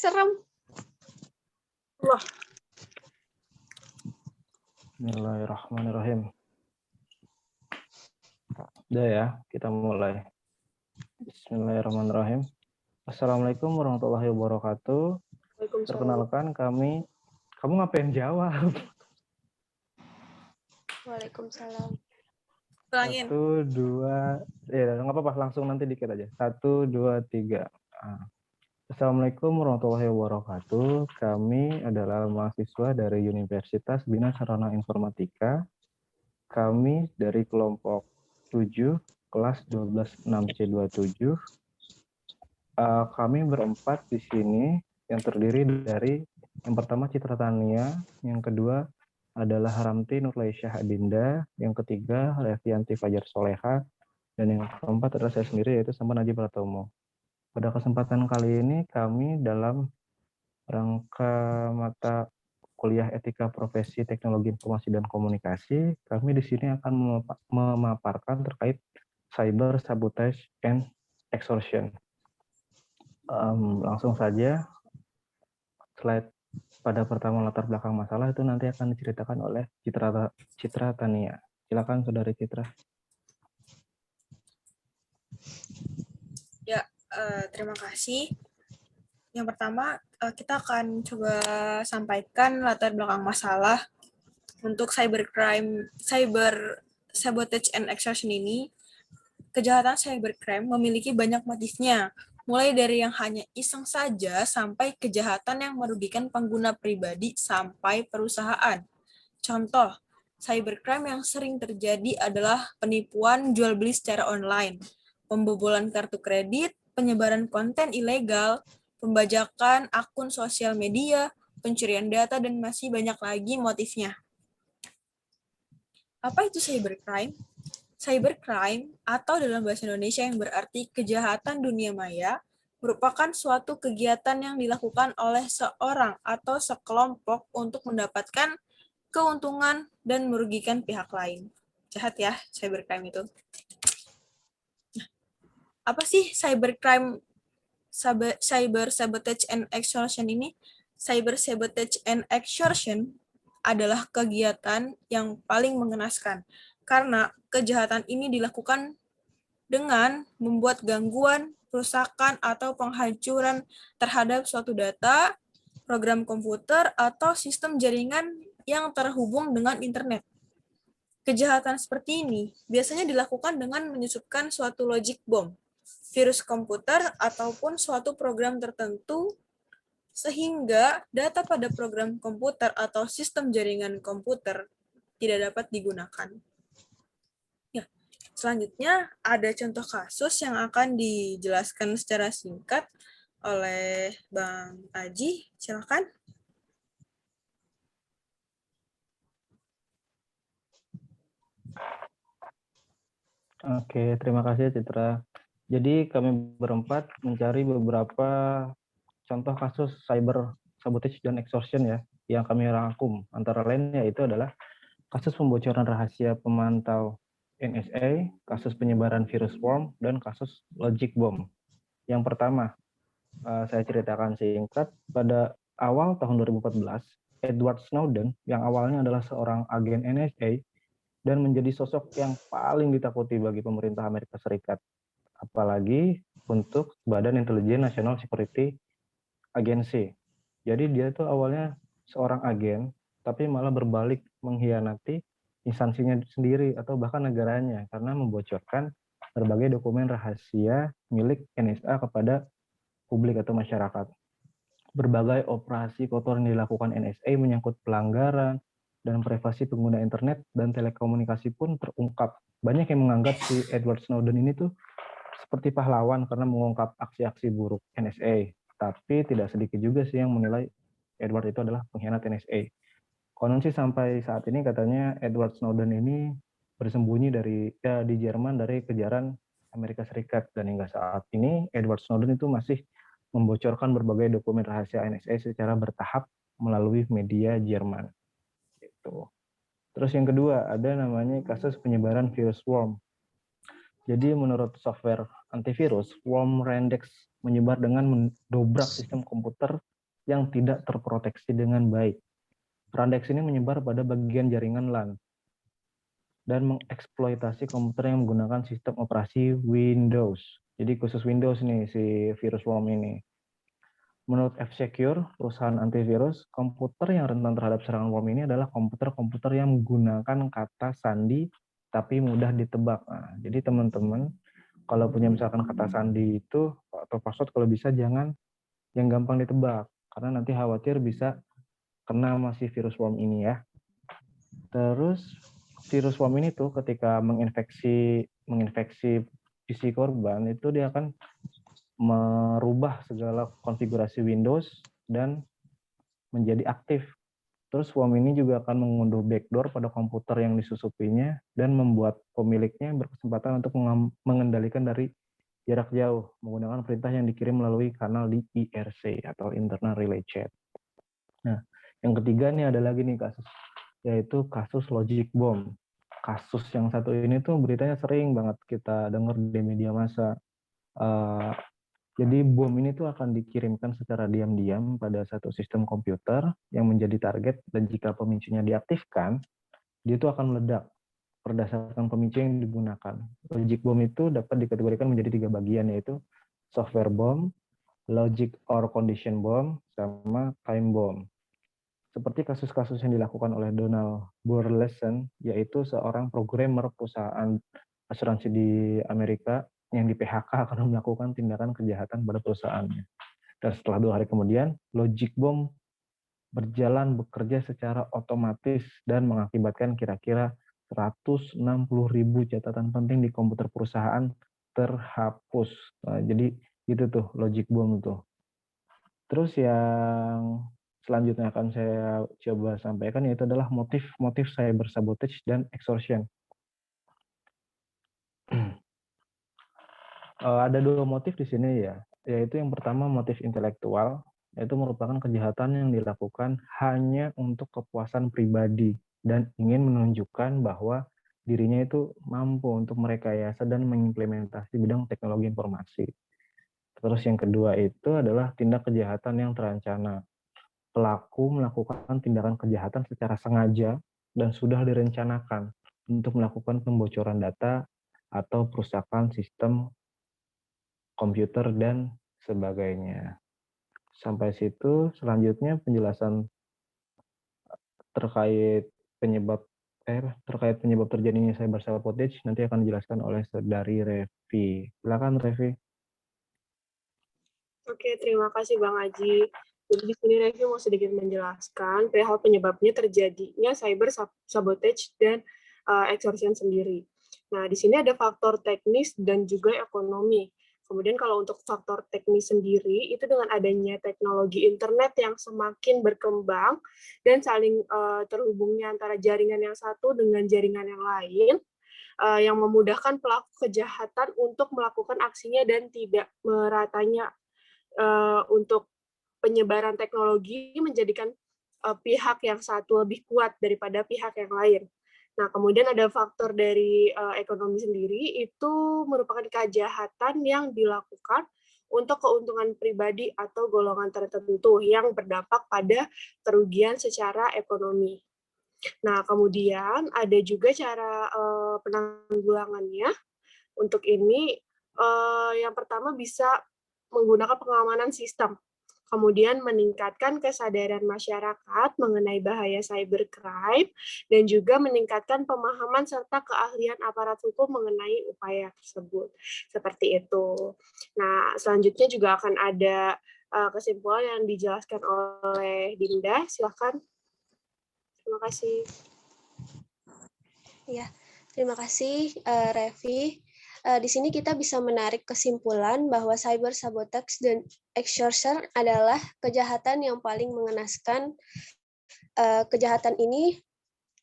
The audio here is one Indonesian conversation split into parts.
Serem. Wah. Bismillahirrahmanirrahim. Udah ya, kita mulai. Bismillahirrahmanirrahim. Assalamualaikum warahmatullahi wabarakatuh. Perkenalkan kamu ngapain jawab? Waalaikumsalam. Ulangin. 1, 2, ya nggak apa-apa, langsung nanti dikit aja. 1, 2, 3. Assalamualaikum warahmatullahi wabarakatuh. Kami adalah mahasiswa dari Universitas Bina Sarana Informatika. Kami dari kelompok 7, kelas 126C27. Kami berempat di sini yang terdiri dari yang pertama Citra Tania, yang kedua adalah Haramti Nurlaisyah Adinda, yang ketiga Revianti Fajar Soleha, dan yang keempat adalah saya sendiri yaitu Sampan Najib Pratomo. Pada kesempatan kali ini kami dalam rangka mata kuliah Etika Profesi Teknologi Informasi dan Komunikasi, kami di sini akan memaparkan terkait cyber sabotage and extortion. Langsung saja, slide pada pertama latar belakang masalah itu nanti akan diceritakan oleh Citra Tania. Silakan Saudari Citra. Ya, terima kasih. Yang pertama, kita akan coba sampaikan latar belakang masalah untuk cybercrime, cyber sabotage and extortion ini. Kejahatan cybercrime memiliki banyak motifnya, mulai dari yang hanya iseng saja sampai kejahatan yang merugikan pengguna pribadi sampai perusahaan. Contoh, cybercrime yang sering terjadi adalah penipuan jual beli secara online, pembobolan kartu kredit, penyebaran konten ilegal, pembajakan akun sosial media, pencurian data, dan masih banyak lagi motifnya. Apa itu cybercrime? Cybercrime, atau dalam bahasa Indonesia yang berarti kejahatan dunia maya, merupakan suatu kegiatan yang dilakukan oleh seorang atau sekelompok untuk mendapatkan keuntungan dan merugikan pihak lain. Jahat ya, cybercrime itu. Nah, apa sih cybercrime, cyber sabotage and extortion ini? Cyber sabotage and extortion adalah kegiatan yang paling mengenaskan, karena kejahatan ini dilakukan dengan membuat gangguan, perusakan, atau penghancuran terhadap suatu data, program komputer, atau sistem jaringan yang terhubung dengan internet. Kejahatan seperti ini biasanya dilakukan dengan menyusupkan suatu logic bomb, virus komputer, ataupun suatu program tertentu sehingga data pada program komputer atau sistem jaringan komputer tidak dapat digunakan. Ya, selanjutnya ada contoh kasus yang akan dijelaskan secara singkat oleh Bang Aji. Silakan. Oke, terima kasih Citra. Jadi kami berempat mencari beberapa contoh kasus cyber sabotage dan extortion ya yang kami rangkum. Antara lain yaitu adalah kasus pembocoran rahasia pemantau NSA, kasus penyebaran virus worm, dan kasus logic bomb. Yang pertama, saya ceritakan singkat, pada awal tahun 2014, Edward Snowden yang awalnya adalah seorang agen NSA dan menjadi sosok yang paling ditakuti bagi pemerintah Amerika Serikat, apalagi untuk Badan Intelijen National Security Agency. Jadi dia tuh awalnya seorang agen, tapi malah berbalik mengkhianati instansinya sendiri atau bahkan negaranya karena membocorkan berbagai dokumen rahasia milik NSA kepada publik atau masyarakat. Berbagai operasi kotor yang dilakukan NSA menyangkut pelanggaran dan privasi pengguna internet dan telekomunikasi pun terungkap. Banyak yang menganggap si Edward Snowden ini tuh seperti pahlawan karena mengungkap aksi-aksi buruk NSA. Tapi tidak sedikit juga sih yang menilai Edward itu adalah pengkhianat NSA. Konon sih sampai saat ini katanya Edward Snowden ini bersembunyi di Jerman dari kejaran Amerika Serikat, dan hingga saat ini Edward Snowden itu masih membocorkan berbagai dokumen rahasia NSA secara bertahap melalui media Jerman. Gitu. Terus yang kedua ada namanya kasus penyebaran virus worm. Jadi menurut software antivirus, worm Rendex menyebar dengan mendobrak sistem komputer yang tidak terproteksi dengan baik. Randex ini menyebar pada bagian jaringan LAN dan mengeksploitasi komputer yang menggunakan sistem operasi Windows. Jadi khusus Windows nih si virus worm ini. Menurut F-Secure, perusahaan antivirus, komputer yang rentan terhadap serangan worm ini adalah komputer-komputer yang menggunakan kata sandi tapi mudah ditebak. Nah, jadi teman-teman, kalau punya misalkan kata sandi itu atau password kalau bisa jangan yang gampang ditebak, karena nanti khawatir bisa kena masih virus worm ini ya. Terus virus worm ini tuh ketika menginfeksi PC korban itu dia akan merubah segala konfigurasi Windows dan menjadi aktif. Terus worm ini juga akan mengunduh backdoor pada komputer yang disusupinya dan membuat pemiliknya berkesempatan untuk mengendalikan dari jarak jauh menggunakan perintah yang dikirim melalui kanal di IRC atau Internal Relay Chat. Nah, yang ketiga nih ada lagi nih kasus, yaitu kasus logic bomb. Kasus yang satu ini tuh beritanya sering banget kita dengar di media massa. Jadi bom ini tuh akan dikirimkan secara diam-diam pada satu sistem komputer yang menjadi target, dan jika pemicunya diaktifkan, dia itu akan meledak berdasarkan pemicu yang digunakan. Logic bomb itu dapat dikategorikan menjadi 3 bagian, yaitu software bomb, logic or condition bomb, sama time bomb. Seperti kasus-kasus yang dilakukan oleh Donald Burleson, yaitu seorang programmer perusahaan asuransi di Amerika yang di PHK karena melakukan tindakan kejahatan pada perusahaannya. Dan setelah 2 hari kemudian, logic bomb bekerja secara otomatis dan mengakibatkan kira-kira 160.000 catatan penting di komputer perusahaan terhapus. Nah, jadi itu tuh logic bomb tuh. Terus yang selanjutnya akan saya coba sampaikan yaitu adalah motif-motif cyber sabotage dan extortion. Ada 2 motif di sini ya, yaitu yang pertama motif intelektual, yaitu merupakan kejahatan yang dilakukan hanya untuk kepuasan pribadi dan ingin menunjukkan bahwa dirinya itu mampu untuk merekayasa dan mengimplementasi bidang teknologi informasi. Terus yang kedua itu adalah tindak kejahatan yang terancana. Pelaku melakukan tindakan kejahatan secara sengaja dan sudah direncanakan untuk melakukan pembocoran data atau perusakan sistem komputer dan sebagainya. Sampai situ, selanjutnya penjelasan terkait penyebab terjadinya cyber sabotage nanti akan dijelaskan oleh Saudari Revi. Silakan Revi. Oke, terima kasih Bang Aji. Jadi di sini Revi mau sedikit menjelaskan perihal penyebabnya terjadinya cyber sabotage dan extortion sendiri. Nah, di sini ada faktor teknis dan juga ekonomi. Kemudian kalau untuk faktor teknis sendiri, itu dengan adanya teknologi internet yang semakin berkembang dan saling terhubungnya antara jaringan yang satu dengan jaringan yang lain, yang memudahkan pelaku kejahatan untuk melakukan aksinya dan tidak meratanya untuk penyebaran teknologi menjadikan pihak yang satu lebih kuat daripada pihak yang lain. Nah, kemudian ada faktor dari ekonomi sendiri, itu merupakan kejahatan yang dilakukan untuk keuntungan pribadi atau golongan tertentu yang berdampak pada kerugian secara ekonomi. Nah, kemudian ada juga cara penanggulangannya. Untuk ini, yang pertama bisa menggunakan pengamanan sistem, kemudian meningkatkan kesadaran masyarakat mengenai bahaya cybercrime, dan juga meningkatkan pemahaman serta keahlian aparat hukum mengenai upaya tersebut. Seperti itu. Nah, selanjutnya juga akan ada kesimpulan yang dijelaskan oleh Dinda. Silakan. Terima kasih. Ya, terima kasih Revi. Di sini kita bisa menarik kesimpulan bahwa cyber sabotage dan extortion adalah kejahatan yang paling mengenaskan. Kejahatan ini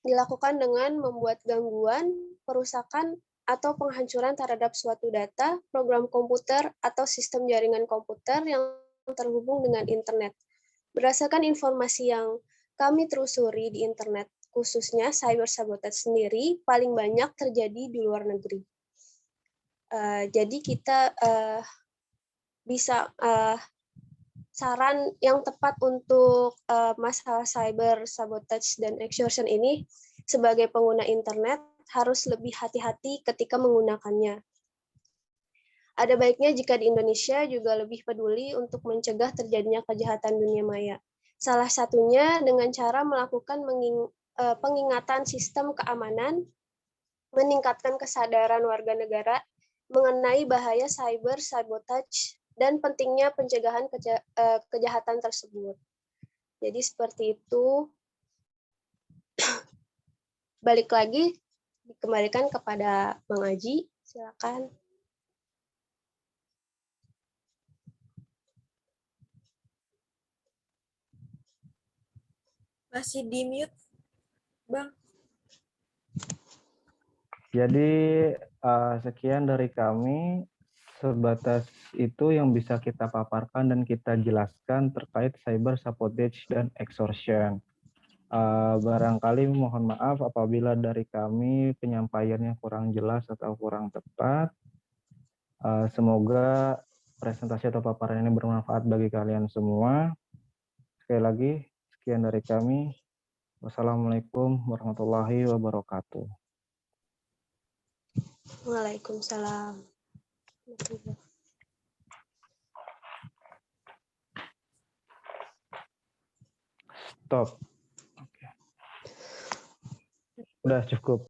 dilakukan dengan membuat gangguan, perusakan, atau penghancuran terhadap suatu data, program komputer, atau sistem jaringan komputer yang terhubung dengan internet. Berdasarkan informasi yang kami telusuri di internet, khususnya cyber sabotage sendiri paling banyak terjadi di luar negeri. Jadi kita bisa saran yang tepat untuk masalah cyber sabotage dan extortion ini sebagai pengguna internet harus lebih hati-hati ketika menggunakannya. Ada baiknya jika di Indonesia juga lebih peduli untuk mencegah terjadinya kejahatan dunia maya. Salah satunya dengan cara melakukan pengingatan sistem keamanan, meningkatkan kesadaran warga negara mengenai bahaya cyber sabotage dan pentingnya pencegahan kejahatan tersebut. Jadi seperti itu. Balik lagi, dikembalikan kepada Bang Aji. Silakan. Masih di mute, Bang. Jadi sekian dari kami, sebatas itu yang bisa kita paparkan dan kita jelaskan terkait cyber sabotage dan extortion. Barangkali mohon maaf apabila dari kami penyampaiannya kurang jelas atau kurang tepat. Semoga presentasi atau paparan ini bermanfaat bagi kalian semua. Sekali lagi, sekian dari kami. Wassalamualaikum warahmatullahi wabarakatuh. Waalaikumsalam. Stop. Oke. Udah cukup.